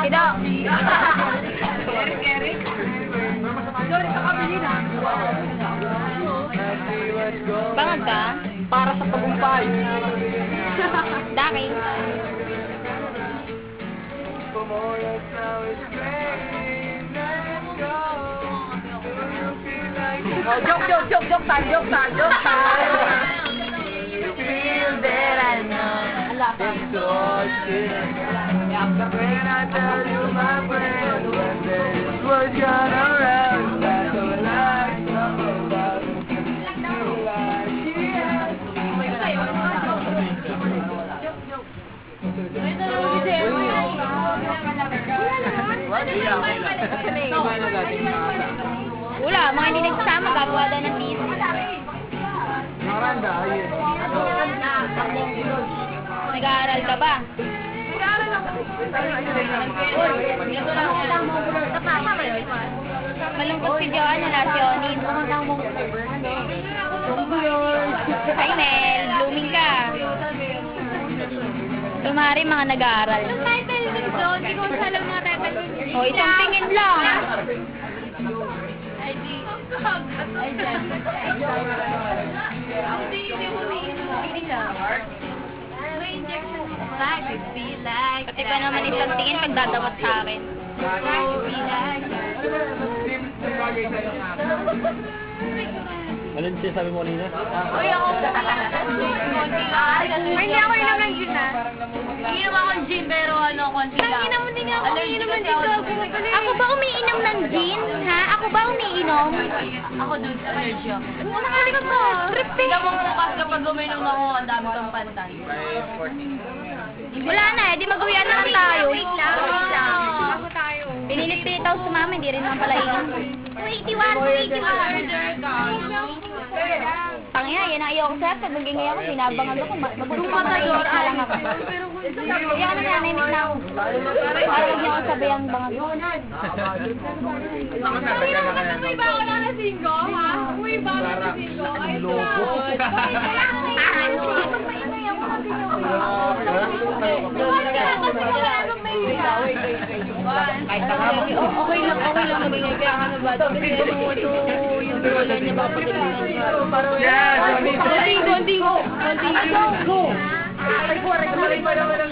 Ito. Eric. Sorry, kakabili na. Bangag ka? Para sa tagumpay. Daki. Joke time. You feel that I know. When I tell you my friend, one day this was gonna run. That's all I know about Wala, mga hindi nagsama, gagawa daw ng team. Maranda, ayun. Nag-aaral ka ba? Malungkot si Joanna na si Onin. Hi Mel, blooming ka. Tumari mga nag-aaral. Yung title nito, hindi ko alam mga title nito. O, isang tingin lang. Pati ba naman isang tingin pagdadawat sa akin? Ano yung sinasabi mo kanina? Uy, ako. Hindi ako inom ng gin na. Inom ako ng gin pero konti lang. Ang inom din ako. Inom ng gin Ako ba umiinom ng gin? Ha? Ako ba umiinom? Ako dun sa allergy ako. Nakalikot mo. Trip eh. Tingnan mo bukas kapag uminom ako, ang dami kang pantan. Wala na eh. Di magawian na lang tayo. Wait lang. Ako tayo. Pinilit-pilit ako sumama. Hindi rin naman pala inom. 281. Tangina, yan ang ayoko sa'yo. Pag naging ako, binabangan ako. Magpapatayot na lang ako. Kaya ka na nanimik na ako. Para hindi ako sabayang bangag. May ba ako na singgo, ha? May ba ako na singgo? Ay, Okay lang magingay. Kaya nga ba? Yung wala niya ba Konting. Go! Ay, pa naman ang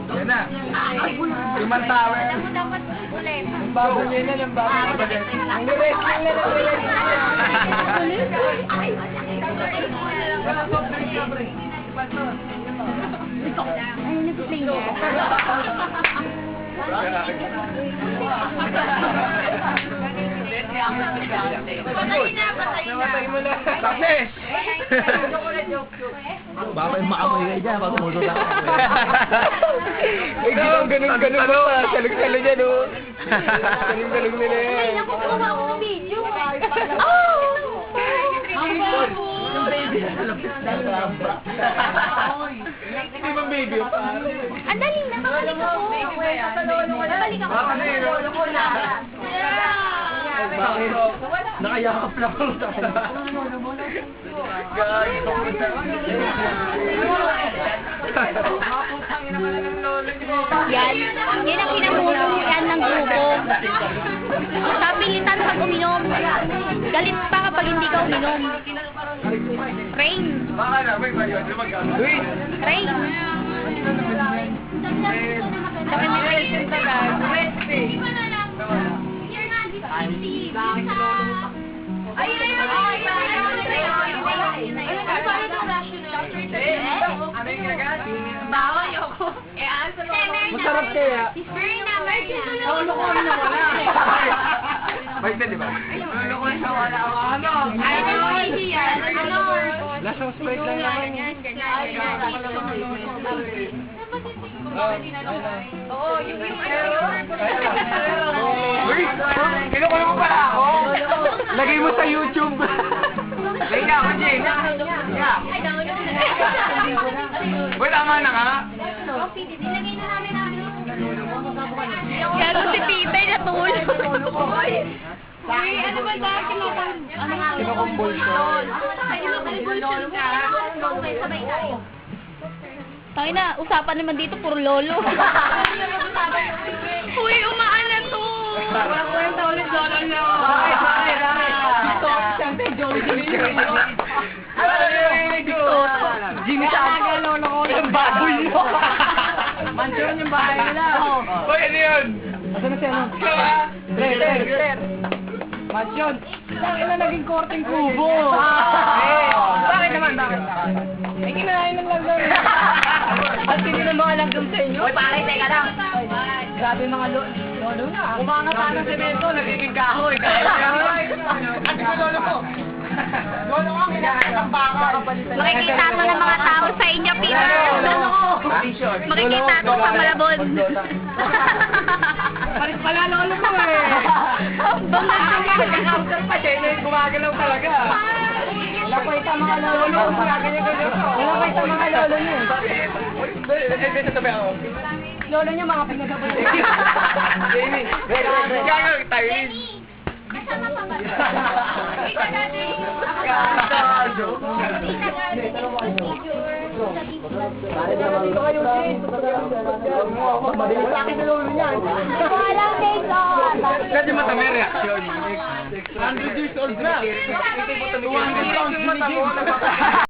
Yan na. Limang tower. dapat ulit. Ang bago niya na, ang bago niya. Ang wrestling na ng Ay, nag-play niya. Patay mo na. Success! Baka yung maamoy kayo dyan, pag umutot ako. Ay, ganun ba? Salog-salog yan, oh. Salog-salog nila yan. Ako, kumawa ako ng video. Yung baby. Hindi ba baby? Ang dali na, babalik ako. Babalik ako. Bakit? Nakayakap lang ako sa kanya. Gagi ko po sa Yan ang pinamumuyan ng grupo. Sa pilitan pag uminom. Galit pa kapag hindi ka uminom. Rain. Baka na, may bayo. Wait! Rain. Sa penetration talaga. Bawal ako. Masarap kaya. Ulo ko na wala. Bait na, di ba? Ulo ko na wala. Ano? Ano? Last of Sprite lang naman. Oo, yung Uy! Kinukuha mo pala ako! Lagay mo sa YouTube! Lagay na ako, Jay! Uy, tama na ka? Nilagay na namin. Pero Si Pipe natulog. Uy, ano ba dahil Kinukumbulsyon. Ay, kinukumbulsyon ka. Sabay tayo. Tayo na, usapan naman dito, puro lolo. Uy, umaan na to. Wala ko yung ulit lolo niyo. Bakit? Gusto ko siyempre, Jolly Jimmy. Jimmy sa aga, lolo ko. Yung baboy mo. Mansyon yung bahay nila. Uy, ano yun? Asan na siya, no? Claire. Mansyon. Bakit na naging korting kubo? Bakit naman? Eh, kinain ng langgam. At hindi na mga langgam sa inyo. Uy, pare, teka lang. Grabe mga lolo na. Umangat ka ng semento, nagiging kahoy. At ko lolo ko. Lolo ko, kinakain ng baka. Makikita to ng mga tao sa inyo, Peter. Makikita to sa Malabon. Paris pala lolo ko eh. Nagka-counter pa siya, gumagalaw talaga. Wala pa ita mga lolo niyo. Wala pa ita mga lolo niyo. Lolo niyo mga pinagabal. Jamie, gagawin tayo rin. Kasama pa ba? Kita natin. Mabilis sa akin na lolo niya. Walang take on. Kasi matami reaksyon. 100 years old na. 200 pounds,